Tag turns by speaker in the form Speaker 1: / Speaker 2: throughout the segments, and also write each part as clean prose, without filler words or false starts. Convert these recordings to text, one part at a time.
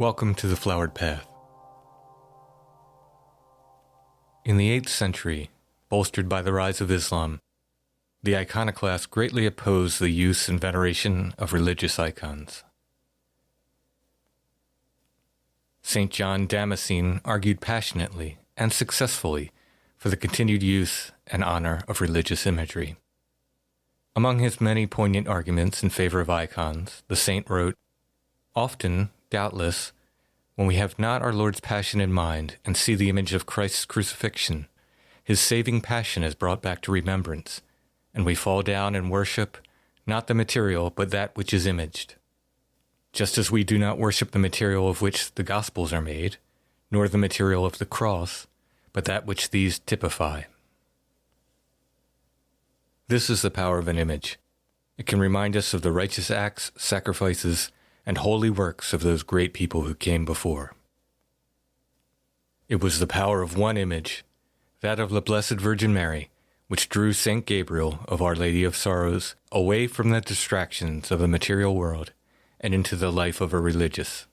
Speaker 1: Welcome to the Flowered Path. In the 8th century, bolstered by the rise of Islam, the iconoclasts greatly opposed the use and veneration of religious icons. St. John Damascene argued passionately and successfully for the continued use and honor of religious imagery. Among his many poignant arguments in favor of icons, the saint wrote, "Often, doubtless, when we have not our Lord's passion in mind and see the image of Christ's crucifixion, his saving passion is brought back to remembrance, and we fall down and worship, not the material, but that which is imaged. Just as we do not worship the material of which the Gospels are made, nor the material of the cross, but that which these typify." This is the power of an image. It can remind us of the righteous acts, sacrifices, and holy works of those great people who came before. It was the power of one image, that of the Blessed Virgin Mary, which drew St. Gabriel of Our Lady of Sorrows away from the distractions of the material world and into the life of a religious.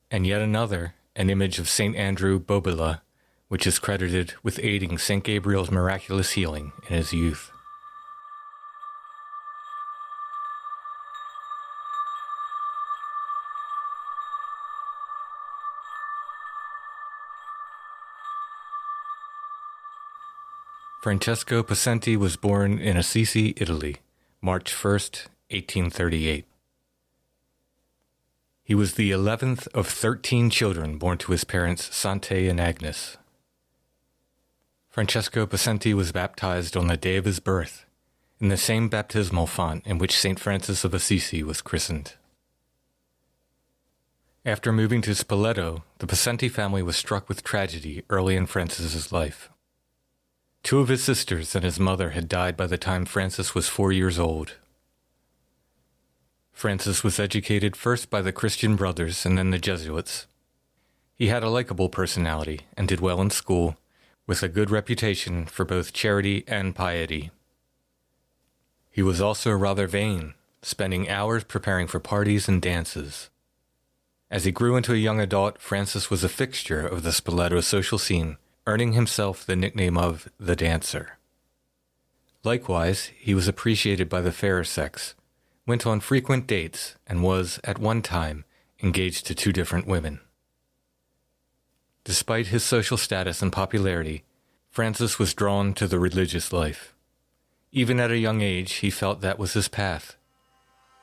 Speaker 1: And yet another, an image of St. Andrew Bobila, which is credited with aiding St. Gabriel's miraculous healing in his youth. Francesco Possenti was born in Assisi, Italy, March 1st, 1838. He was the 11th of 13 children born to his parents Sante and Agnes. Francesco Possenti was baptized on the day of his birth, in the same baptismal font in which St. Francis of Assisi was christened. After moving to Spoleto, the Possenti family was struck with tragedy early in Francis's life. 2 of his sisters and his mother had died by the time Francis was 4 years old. Francis was educated first by the Christian Brothers and then the Jesuits. He had a likable personality and did well in school, with a good reputation for both charity and piety. He was also rather vain, spending hours preparing for parties and dances. As he grew into a young adult, Francis was a fixture of the Spoleto social scene, earning himself the nickname of the Dancer. Likewise, he was appreciated by the fairer sex, went on frequent dates, and was, at one time, engaged to 2 different women. Despite his social status and popularity, Francis was drawn to the religious life. Even at a young age, he felt that was his path.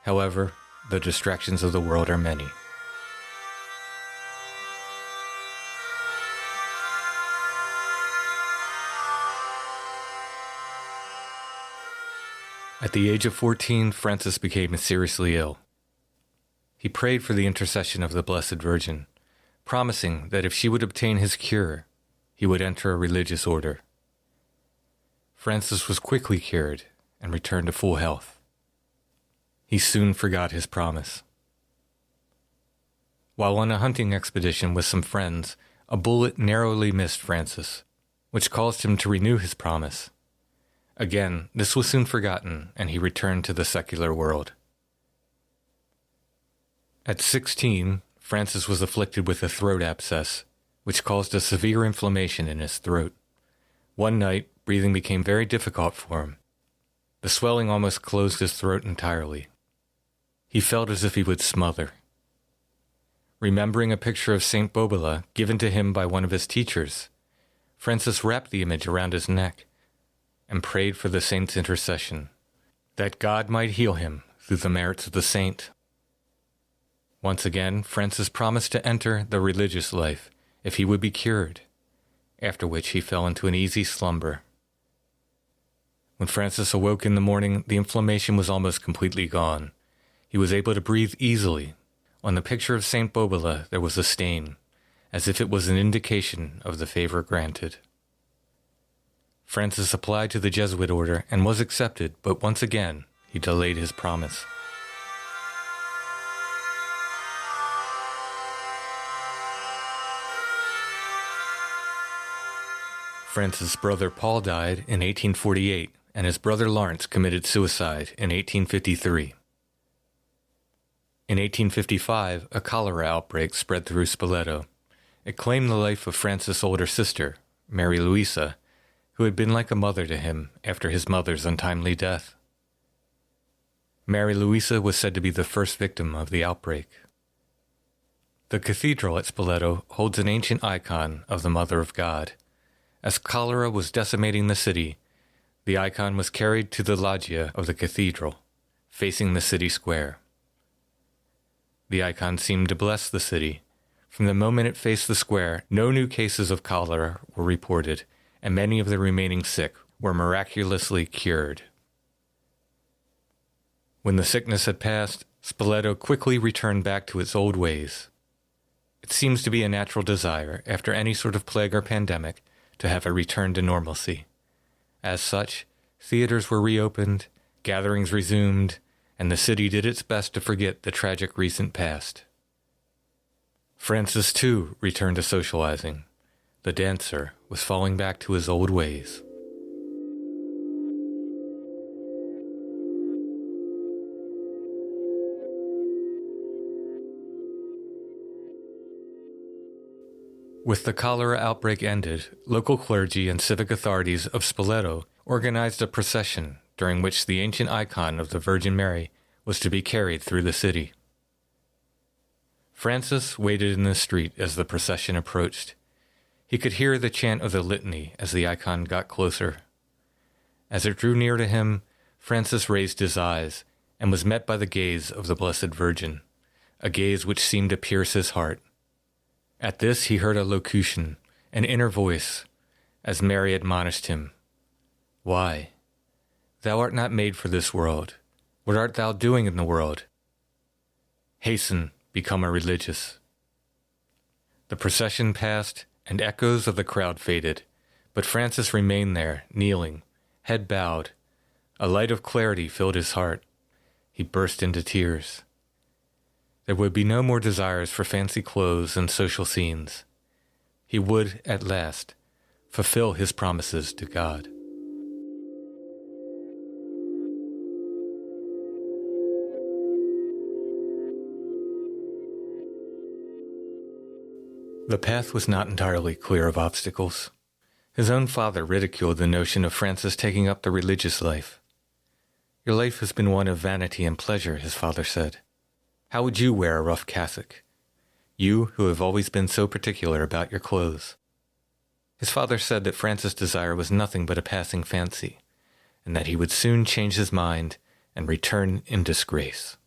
Speaker 1: However, the distractions of the world are many. At the age of 14, Francis became seriously ill. He prayed for the intercession of the Blessed Virgin, promising that if she would obtain his cure, he would enter a religious order. Francis was quickly cured and returned to full health. He soon forgot his promise. While on a hunting expedition with some friends, a bullet narrowly missed Francis, which caused him to renew his promise. Again, this was soon forgotten, and he returned to the secular world. At 16, Francis was afflicted with a throat abscess, which caused a severe inflammation in his throat. One night, breathing became very difficult for him. The swelling almost closed his throat entirely. He felt as if he would smother. Remembering a picture of St. Bobila given to him by one of his teachers, Francis wrapped the image around his neck and prayed for the saint's intercession, that God might heal him through the merits of the saint. Once again, Francis promised to enter the religious life if he would be cured, after which he fell into an easy slumber. When Francis awoke in the morning, the inflammation was almost completely gone. He was able to breathe easily. On the picture of St. Bobila there was a stain, as if it was an indication of the favor granted. Francis applied to the Jesuit order and was accepted, but once again he delayed his promise. Francis' brother Paul died in 1848, and his brother Lawrence committed suicide in 1853. In 1855, a cholera outbreak spread through Spoleto. It claimed the life of Francis' older sister, Mary Louisa, who had been like a mother to him after his mother's untimely death. Mary Louisa was said to be the first victim of the outbreak. The cathedral at Spoleto holds an ancient icon of the Mother of God. As cholera was decimating the city, the icon was carried to the loggia of the cathedral, facing the city square. The icon seemed to bless the city. From the moment it faced the square, no new cases of cholera were reported, and many of the remaining sick were miraculously cured. When the sickness had passed, Spoleto quickly returned back to its old ways. It seems to be a natural desire, after any sort of plague or pandemic, to have a return to normalcy. As such, theaters were reopened, gatherings resumed, and the city did its best to forget the tragic recent past. Francis, too, returned to socializing. The dancer was falling back to his old ways. With the cholera outbreak ended, local clergy and civic authorities of Spoleto organized a procession during which the ancient icon of the Virgin Mary was to be carried through the city. Francis waited in the street as the procession approached. He could hear the chant of the litany as the icon got closer. As it drew near to him, Francis raised his eyes and was met by the gaze of the Blessed Virgin, a gaze which seemed to pierce his heart. At this he heard a locution, an inner voice, as Mary admonished him. "Why? Thou art not made for this world. What art thou doing in the world? Hasten, become a religious." The procession passed, and echoes of the crowd faded, but Francis remained there, kneeling, head bowed. A light of clarity filled his heart. He burst into tears. There would be no more desires for fancy clothes and social scenes. He would, at last, fulfill his promises to God. The path was not entirely clear of obstacles. His own father ridiculed the notion of Francis taking up the religious life. "Your life has been one of vanity and pleasure," his father said. "How would you wear a rough cassock? You who have always been so particular about your clothes." His father said that Francis' desire was nothing but a passing fancy, and that he would soon change his mind and return in disgrace.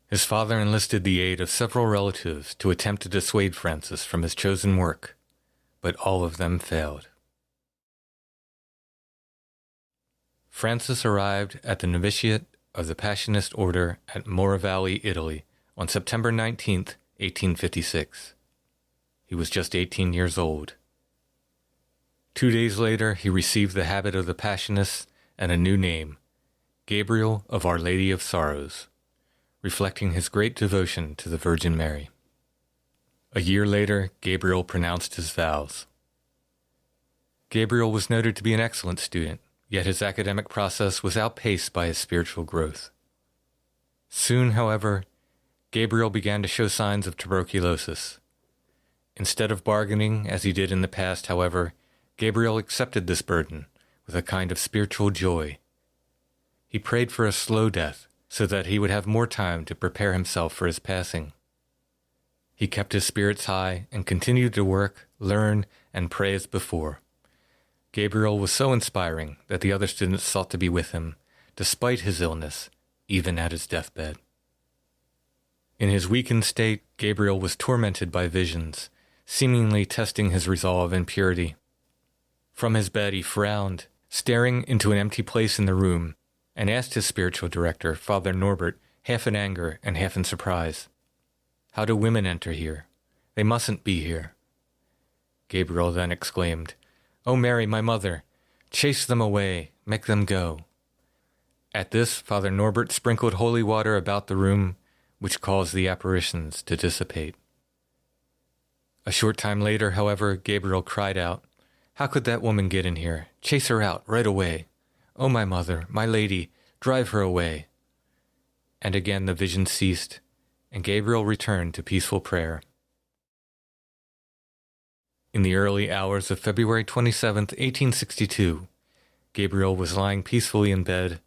Speaker 1: His father enlisted the aid of several relatives to attempt to dissuade Francis from his chosen work, but all of them failed. Francis arrived at the novitiate of the Passionist order at Moravali, Italy, on September 19, 1856. He was just 18 years old. 2 days later, he received the habit of the Passionists and a new name, Gabriel of Our Lady of Sorrows, reflecting his great devotion to the Virgin Mary. A year later, Gabriel pronounced his vows. Gabriel was noted to be an excellent student, yet his academic process was outpaced by his spiritual growth. Soon, however, Gabriel began to show signs of tuberculosis. Instead of bargaining, as he did in the past, however, Gabriel accepted this burden with a kind of spiritual joy. He prayed for a slow death, so that he would have more time to prepare himself for his passing. He kept his spirits high and continued to work, learn, and pray as before. Gabriel was so inspiring that the other students sought to be with him, despite his illness, even at his deathbed. In his weakened state, Gabriel was tormented by visions, seemingly testing his resolve and purity. From his bed he frowned, staring into an empty place in the room, and asked his spiritual director, Father Norbert, half in anger and half in surprise, "How do women enter here? They mustn't be here." Gabriel then exclaimed, "O Mary, my mother, chase them away, make them go." At this, Father Norbert sprinkled holy water about the room, which caused the apparitions to dissipate. A short time later, however, Gabriel cried out, "How could that woman get in here? Chase her out right away. Oh, my mother, my lady, drive her away." and again the vision ceased, and Gabriel returned to peaceful prayer. In the early hours of February 27, 1862, Gabriel was lying peacefully in bed,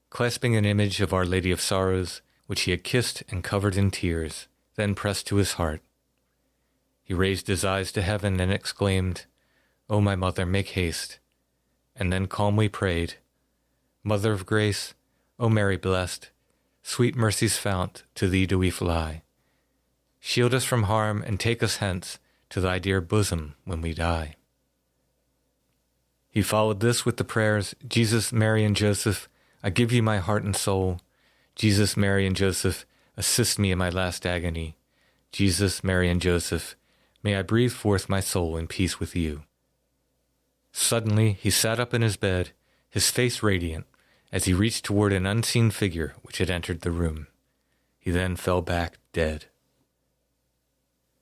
Speaker 1: clasping an image of Our Lady of Sorrows, which he had kissed and covered in tears, then pressed to his heart. He raised his eyes to heaven and exclaimed, "O my mother, make haste," and then calmly prayed, "Mother of grace, O Mary blessed, sweet mercy's fount, to thee do we fly. Shield us from harm and take us hence to thy dear bosom when we die." He followed this with the prayers, "Jesus, Mary, and Joseph, I give you my heart and soul. Jesus, Mary, and Joseph, assist me in my last agony. Jesus, Mary, and Joseph, may I breathe forth my soul in peace with you." Suddenly he sat up in his bed, his face radiant, as he reached toward an unseen figure which had entered the room. He then fell back dead.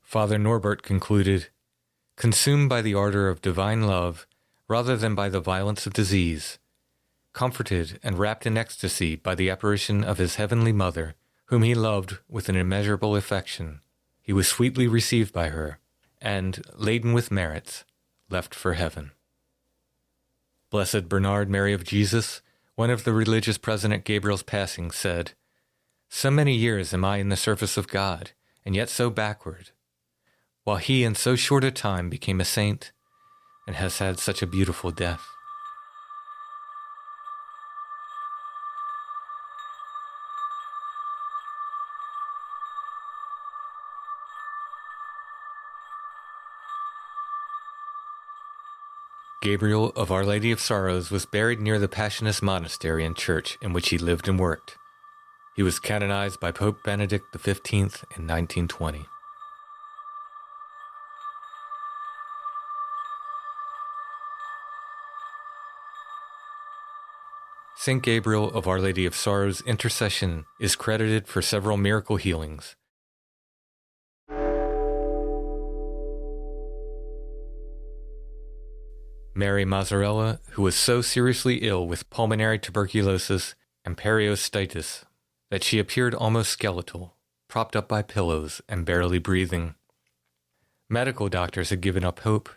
Speaker 1: Father Norbert concluded, "Consumed by the ardor of divine love, rather than by the violence of disease, comforted and wrapped in ecstasy by the apparition of his heavenly mother, whom he loved with an immeasurable affection, he was sweetly received by her, and, laden with merits, left for heaven." Blessed Bernard Mary of Jesus, one of the religious present at Gabriel's passing, said, "So many years am I in the service of God, and yet so backward, while he in so short a time became a saint, and has had such a beautiful death." Gabriel of Our Lady of Sorrows was buried near the Passionist monastery and church in which he lived and worked. He was canonized by Pope Benedict XV in 1920. Saint Gabriel of Our Lady of Sorrows' intercession is credited for several miracle healings. Mary Mazzarella, who was so seriously ill with pulmonary tuberculosis and periostitis that she appeared almost skeletal, propped up by pillows and barely breathing. Medical doctors had given up hope.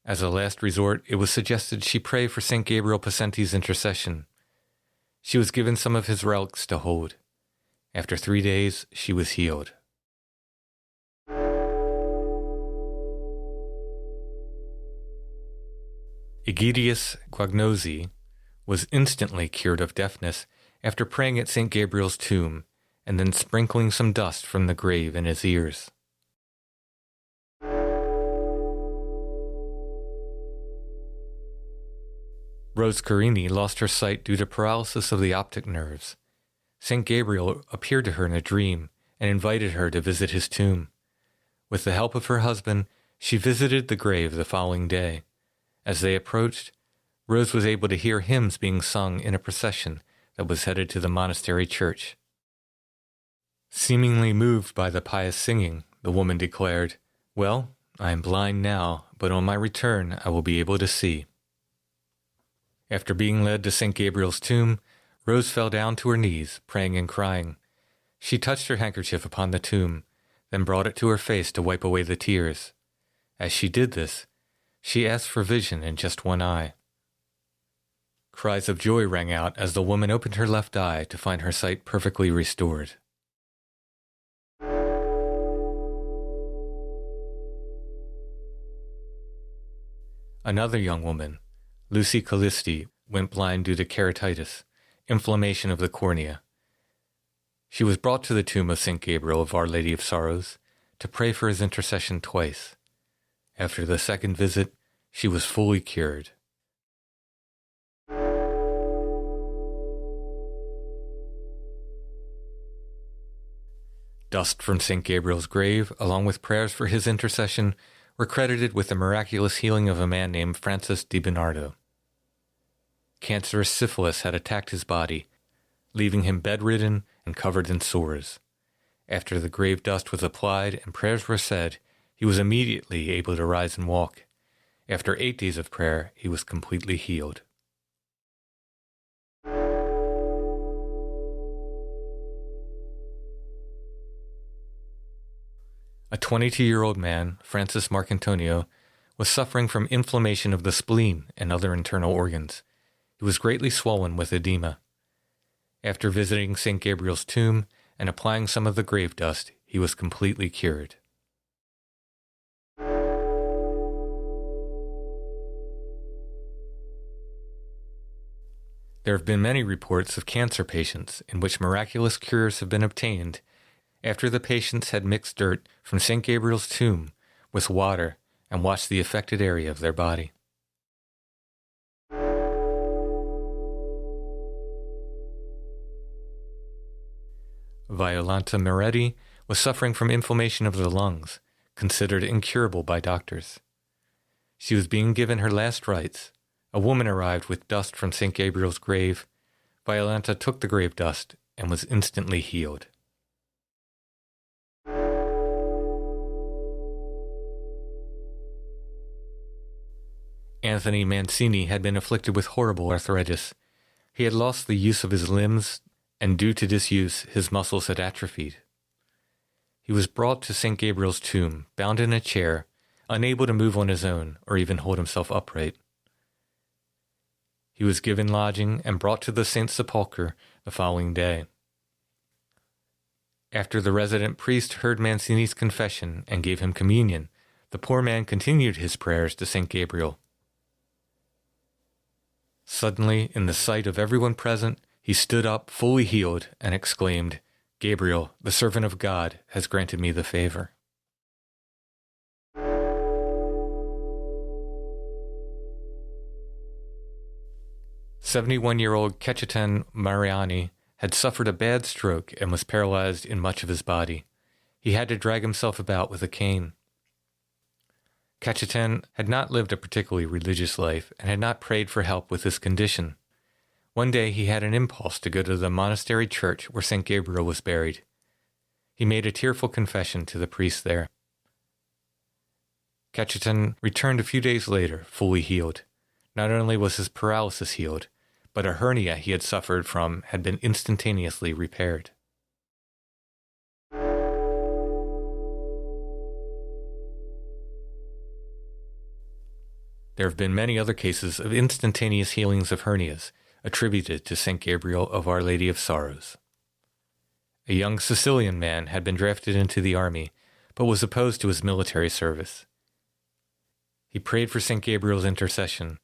Speaker 1: As a last resort, it was suggested she pray for St. Gabriel Possenti's intercession. She was given some of his relics to hold. After 3 days, she was healed. Egidius Quagnosi was instantly cured of deafness after praying at St. Gabriel's tomb and then sprinkling some dust from the grave in his ears. Rose Carini lost her sight due to paralysis of the optic nerves. St. Gabriel appeared to her in a dream and invited her to visit his tomb. With the help of her husband, she visited the grave the following day. As they approached, Rose was able to hear hymns being sung in a procession that was headed to the monastery church. Seemingly moved by the pious singing, the woman declared, "Well, I am blind now, but on my return I will be able to see." After being led to St. Gabriel's tomb, Rose fell down to her knees, praying and crying. She touched her handkerchief upon the tomb, then brought it to her face to wipe away the tears. As she did this, she asked for vision in just one eye. Cries of joy rang out as the woman opened her left eye to find her sight perfectly restored. Another young woman, Lucy Callisti, went blind due to keratitis, inflammation of the cornea. She was brought to the tomb of St. Gabriel of Our Lady of Sorrows to pray for his intercession twice. After the second visit, she was fully cured. 'Dust from St. Gabriel's grave, along with prayers for his intercession, were credited with the miraculous healing of a man named Francis Di Bernardo. Cancerous syphilis had attacked his body, leaving him bedridden and covered in sores. After the grave dust was applied and prayers were said, he was immediately able to rise and walk. After 8 days of prayer, he was completely healed. A 22-year-old man, Francis Marcantonio, was suffering from inflammation of the spleen and other internal organs. He was greatly swollen with edema. After visiting St. Gabriel's tomb and applying some of the grave dust, he was completely cured. There have been many reports of cancer patients in which miraculous cures have been obtained after the patients had mixed dirt from St. Gabriel's tomb with water and washed the affected area of their body. Violanta Moretti was suffering from inflammation of the lungs, considered incurable by doctors. She was being given her last rites. A woman arrived with dust from St. Gabriel's grave. Violanta took the grave dust and was instantly healed. Anthony Mancini had been afflicted with horrible arthritis. He had lost the use of his limbs, and due to disuse, his muscles had atrophied. He was brought to St. Gabriel's tomb, bound in a chair, unable to move on his own or even hold himself upright. He was given lodging and brought to the Saint's Sepulchre the following day. After the resident priest heard Mancini's confession and gave him communion, the poor man continued his prayers to St. Gabriel. Suddenly, in the sight of everyone present, he stood up, fully healed, and exclaimed, "Gabriel, the servant of God, has granted me the favor." "71-year-old Cajetan Mariani had suffered a bad stroke and was paralyzed in much of his body. He had to drag himself about with a cane. Cajetan had not lived a particularly religious life and had not prayed for help with his condition. One day he had an impulse to go to the monastery church where St. Gabriel was buried. He made a tearful confession to the priest there. Cajetan returned a few days later, fully healed. Not only was his paralysis healed, but a hernia he had suffered from had been instantaneously repaired. There have been many other cases of instantaneous healings of hernias attributed to St. Gabriel of Our Lady of Sorrows. A young Sicilian man had been drafted into the army, but was opposed to his military service. He prayed for St. Gabriel's intercession.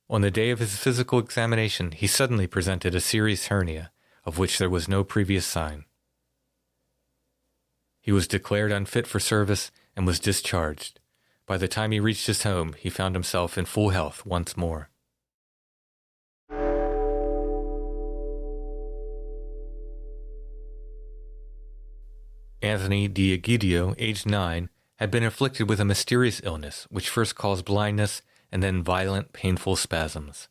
Speaker 1: On the day of his physical examination, he suddenly presented a serious hernia, of which there was no previous sign. He was declared unfit for service and was discharged. By the time he reached his home, he found himself in full health once more. Anthony D'Egidio, aged 9, had been afflicted with a mysterious illness which first caused blindness and then violent, painful spasms.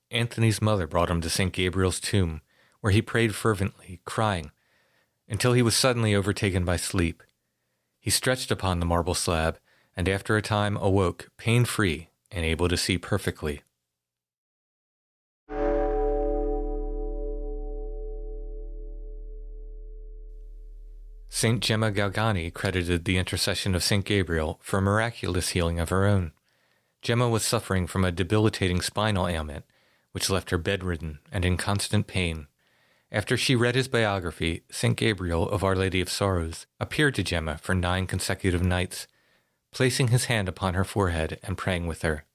Speaker 1: Anthony's mother brought him to St. Gabriel's tomb, where he prayed fervently, crying, until he was suddenly overtaken by sleep. He stretched upon the marble slab, and after a time awoke, pain-free and able to see perfectly. Saint Gemma Galgani credited the intercession of St. Gabriel for a miraculous healing of her own. Gemma was suffering from a debilitating spinal ailment, which left her bedridden and in constant pain. After she read his biography, St. Gabriel of Our Lady of Sorrows appeared to Gemma for 9 consecutive nights, placing his hand upon her forehead and praying with her.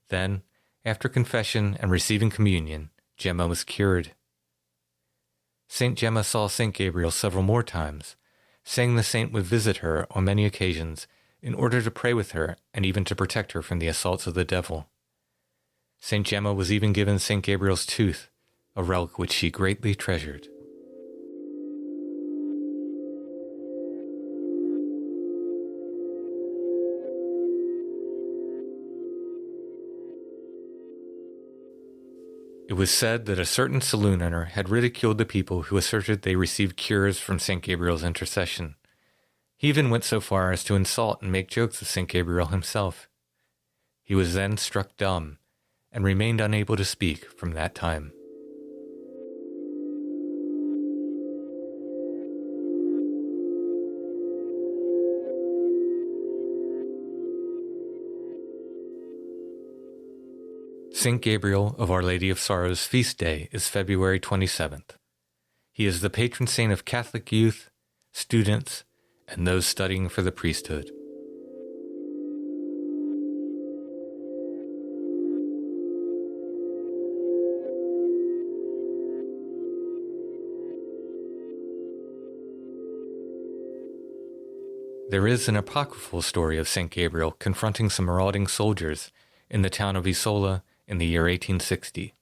Speaker 1: Then, after confession and receiving communion, Gemma was cured. Saint Gemma saw Saint Gabriel several more times, saying the saint would visit her on many occasions in order to pray with her and even to protect her from the assaults of the devil. Saint Gemma was even given Saint Gabriel's tooth, a relic which she greatly treasured. It was said that a certain saloon owner had ridiculed the people who asserted they received cures from St. Gabriel's intercession. He even went so far as to insult and make jokes of St. Gabriel himself. He was then struck dumb and remained unable to speak from that time. St. Gabriel of Our Lady of Sorrows' feast day is February 27th. He is the patron saint of Catholic youth, students, and those studying for the priesthood. There is an apocryphal story of St. Gabriel confronting some marauding soldiers in the town of Isola in the year 1860.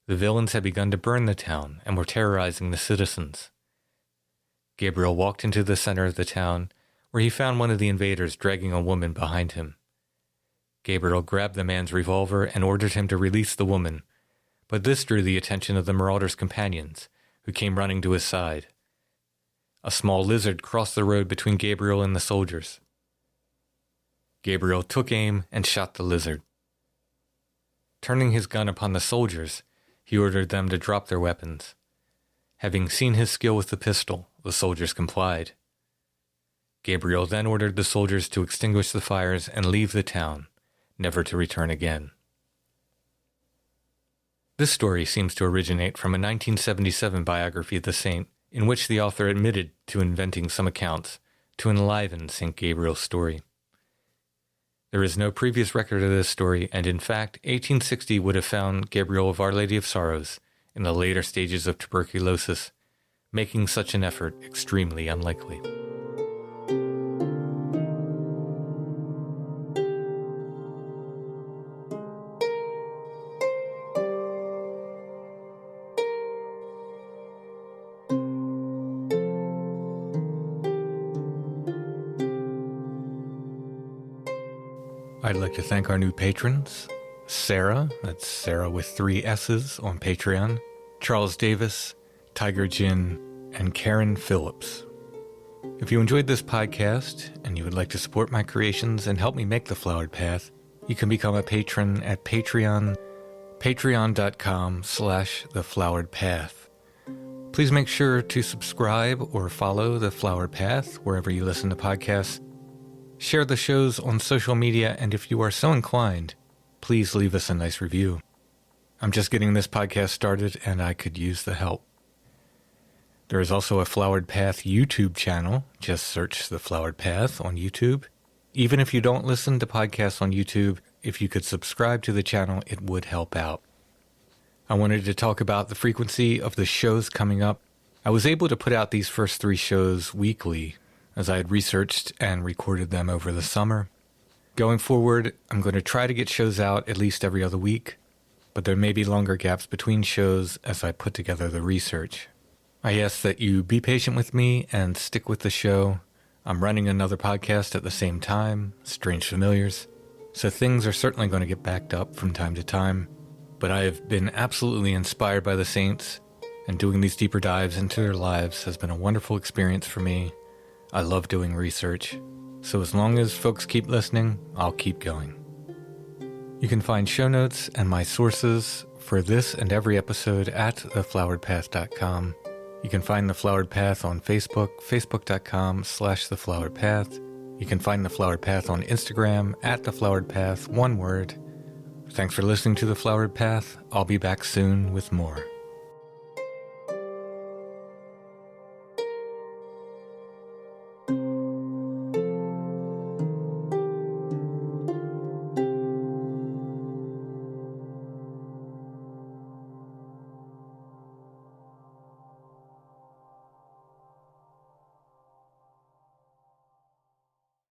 Speaker 1: The villains had begun to burn the town and were terrorizing the citizens. Gabriel walked into the center of the town, where he found one of the invaders dragging a woman behind him. Gabriel grabbed the man's revolver and ordered him to release the woman, but this drew the attention of the marauder's companions, who came running to his side. A small lizard crossed the road between Gabriel and the soldiers. Gabriel took aim and shot the lizard. Turning his gun upon the soldiers, he ordered them to drop their weapons. Having seen his skill with the pistol, the soldiers complied. Gabriel then ordered the soldiers to extinguish the fires and leave the town, never to return again. This story seems to originate from a 1977 biography of the saint, in which the author admitted to inventing some accounts to enliven St. Gabriel's story. There is no previous record of this story, and in fact, 1860 would have found Gabriel of Our Lady of Sorrows in the later stages of tuberculosis, making such an effort extremely unlikely. I'd like to thank our new patrons, Sarah, that's Sarah with 3 S's on Patreon, Charles Davis, Tiger Jin, and Karen Phillips. If you enjoyed this podcast and you would like to support my creations and help me make The Flowered Path, you can become a patron at Patreon, patreon.com/thefloweredpath. Please make sure to subscribe or follow The Flowered Path wherever you listen to podcasts. Share the shows on social media, and if you are so inclined, please leave us a nice review. I'm just getting this podcast started, and I could use the help. There is also a Flowered Path YouTube channel. Just search The Flowered Path on YouTube. Even if you don't listen to podcasts on YouTube, if you could subscribe to the channel, it would help out. I wanted to talk about the frequency of the shows coming up. I was able to put out these first 3 shows weekly, as I had researched and recorded them over the summer. Going forward, I'm going to try to get shows out at least every other week, but there may be longer gaps between shows as I put together the research. I ask that you be patient with me and stick with the show. I'm running another podcast at the same time, Strange Familiars, so things are certainly going to get backed up from time to time, but I have been absolutely inspired by the saints, and doing these deeper dives into their lives has been a wonderful experience for me. I love doing research, so as long as folks keep listening, I'll keep going. You can find show notes and my sources for this and every episode at thefloweredpath.com. You can find The Flowered Path on Facebook, facebook.com/thefloweredpath. You can find The Flowered Path on Instagram at The Flowered Path, one word. Thanks for listening to The Flowered Path. I'll be back soon with more.